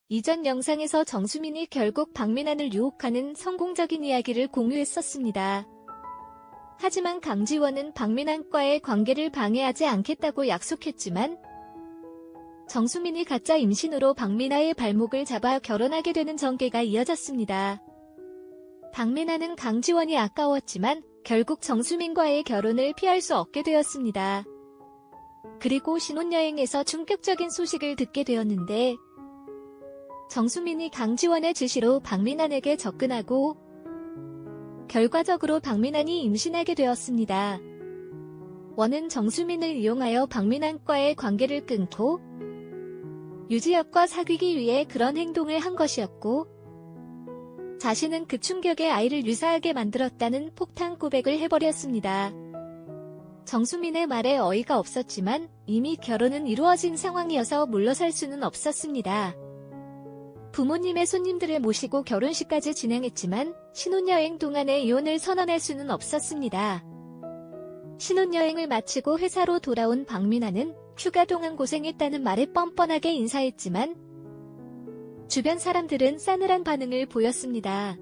이전 영상에서 정수민이 결국 박민환을 유혹하는 성공적인 이야기를 공유했었습니다. 하지만 강지원은 박민환과의 관계를 방해하지 않겠다고 약속했지만 정수민이 가짜 임신으로 박민아의 발목을 잡아 결혼하게 되는 전개가 이어졌습니다. 박민아는 강지원이 아까웠지만 결국 정수민과의 결혼을 피할 수 없게 되었습니다. 그리고 신혼여행에서 충격적인 소식을 듣게 되었는데 정수민이 강지원의 지시로 박민환에게 접근하고 결과적으로 박민환이 임신하게 되었습니다. 원은 정수민을 이용하여 박민환과의 관계를 끊고 유지혁과 사귀기 위해 그런 행동을 한 것이었고 자신은 그 충격에 아이를 유사하게 만들었다는 폭탄 고백을 해버렸습니다. 정수민의 말에 어이가 없었지만 이미 결혼은 이루어진 상황이어서 물러설 수는 없었습니다. 부모님의 손님들을 모시고 결혼식까지 진행했지만 신혼여행 동안에 이혼을 선언할 수는 없었습니다. 신혼여행을 마치고 회사로 돌아온 박민아는 휴가 동안 고생했다는 말에 뻔뻔하게 인사했지만 주변 사람들은 싸늘한 반응을 보였습니다.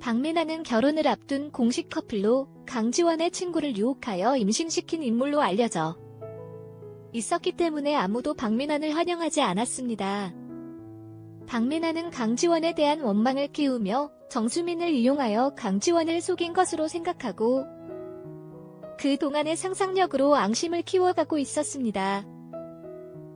박민아는 결혼을 앞둔 공식 커플로 강지원의 친구를 유혹하여 임신시킨 인물로 알려져 있었기 때문에 아무도 박민아를 환영하지 않았습니다. 박민아는 강지원에 대한 원망을 키우며 정수민을 이용하여 강지원을 속인 것으로 생각하고 그동안의 상상력으로 앙심을 키워가고 있었습니다.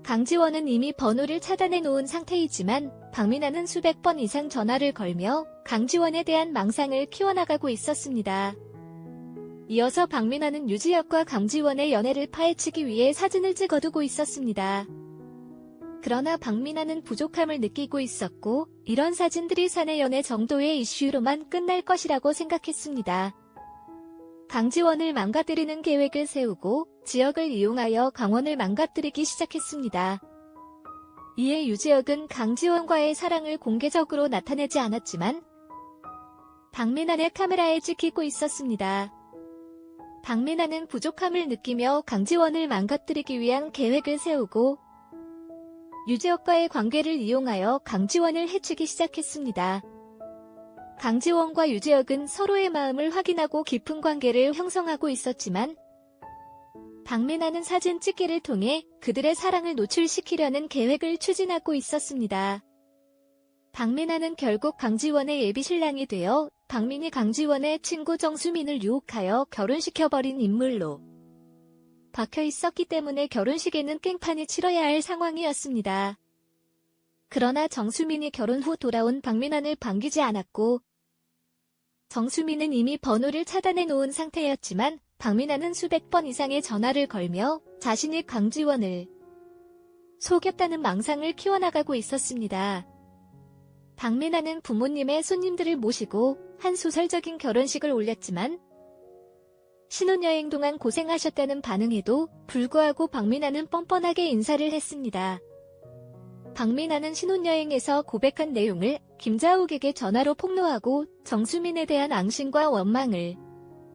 강지원은 이미 번호를 차단해 놓은 상태이지만 박민아는 수백 번 이상 전화를 걸며 강지원에 대한 망상을 키워나가고 있었습니다. 이어서 박민아는 유지혁과 강지원의 연애를 파헤치기 위해 사진을 찍어두고 있었습니다. 그러나 박민아는 부족함을 느끼고 있었고 이런 사진들이 사내 연애 정도의 이슈로만 끝날 것이라고 생각했습니다. 강지원을 망가뜨리는 계획을 세우고 지혁을 이용하여 강원을 망가뜨리기 시작했습니다. 이에 유지혁은 강지원과의 사랑을 공개적으로 나타내지 않았지만 박민아의 카메라에 찍히고 있었습니다. 박민아는 부족함을 느끼며 강지원을 망가뜨리기 위한 계획을 세우고 유지혁과의 관계를 이용하여 강지원을 해치기 시작했습니다. 강지원과 유지혁은 서로의 마음을 확인하고 깊은 관계를 형성하고 있었지만 박민아는 사진 찍기를 통해 그들의 사랑을 노출시키려는 계획을 추진하고 있었습니다. 박민아는 결국 강지원의 예비 신랑이 되어 박민이 강지원의 친구 정수민을 유혹하여 결혼시켜버린 인물로 박혀 있었기 때문에 결혼식에는 깽판이 치러야 할 상황이었습니다. 그러나 정수민이 결혼 후 돌아온 박민환을 반기지 않았고 정수민은 이미 번호를 차단해 놓은 상태였지만 박민환은 수백 번 이상의 전화를 걸며 자신이 강지원을 속였다는 망상을 키워나가고 있었습니다. 박민환은 부모님의 손님들을 모시고 한 소설적인 결혼식을 올렸지만 신혼여행 동안 고생하셨다는 반응에도 불구하고 박민아는 뻔뻔하게 인사를 했습니다. 박민아는 신혼여행에서 고백한 내용을 김자욱에게 전화로 폭로하고 정수민에 대한 앙심과 원망을